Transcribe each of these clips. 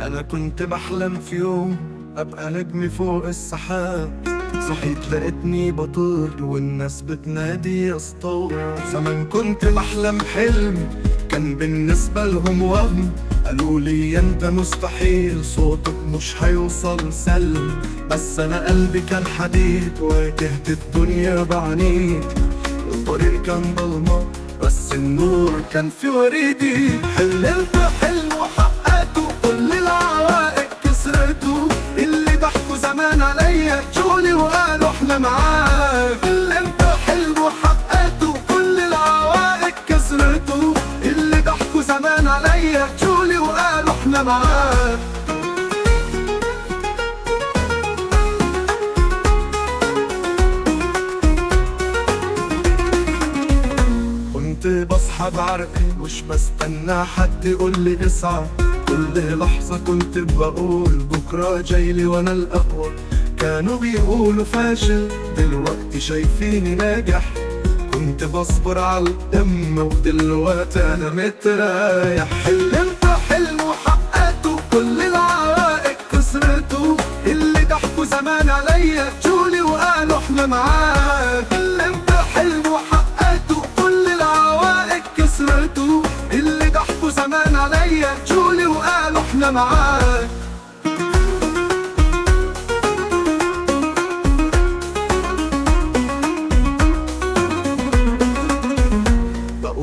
أنا كنت بحلم في يوم أبقى نجم فوق السحاب، صحيت لقيتني بطير والناس بتنادي يا اسطى. زمان كنت بحلم حلم كان بالنسبة لهم وهم، قالوا لي انت مستحيل صوتك مش هيوصل سلم. بس انا قلبي كان حديد واجهت الدنيا بعنيد، الطريق كان ضلمة بس النور كان في وريدي. حلمت حلم وحققته كل العوائق كسرته، اللي ضحكوا زمان عليا جولي وقالوا احنا معاك. حلمت حلم وحققته كل العوائق كسرته، اللي ضحكوا زمان عليا جولي وقالوا احنا معاك. كنت بصحى بعرقي مش بستنى حد يقول لي اسعى، كل لحظة كنت بقول بكرة جايلي وانا الأقوى. كانوا بيقولوا فاشل دلوقتي شايفيني ناجح، كنت بصبر على الدم ودلوقتي انا متريح. حلمت حلم وحققته كل العوائق كسرته، اللي ضحكوا زمان عليا جولي وقالوا احنا معاك. حلمت حلم وحققته كل العوائق كسرته، اللي ضحكوا زمان عليا جولي وقالوا احنا معاك.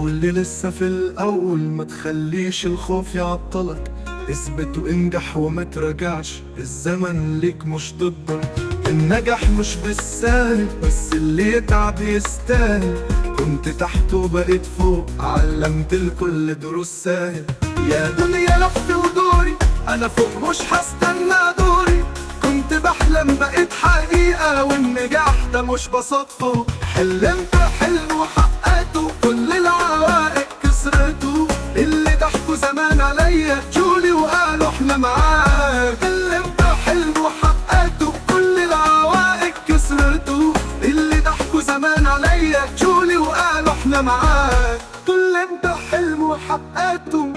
اللي لسه في الأول ما تخليش الخوف يعطلك، اثبت وانجح وما تراجعش، الزمن ليك مش ضدك. النجاح مش بالسهل بس اللي يتعب يستاهل، كنت تحت وبقيت فوق علمت الكل دروس سهل. يا دنيا لف ودوري أنا فوق مش هستنى دوري، كنت بحلم بقيت حقيقة والنجاح ده مش بصدفه. حلمت حلم وحققته كل العوائق كسرته، اللي ضحكوا زمان عليا جولي وقالوا احنا معاك. حلمت حلم وحققته كل العوائق كسرته، اللي ضحكوا زمان عليا جولي وقالوا احنا معاك. حلمت حلم وحققته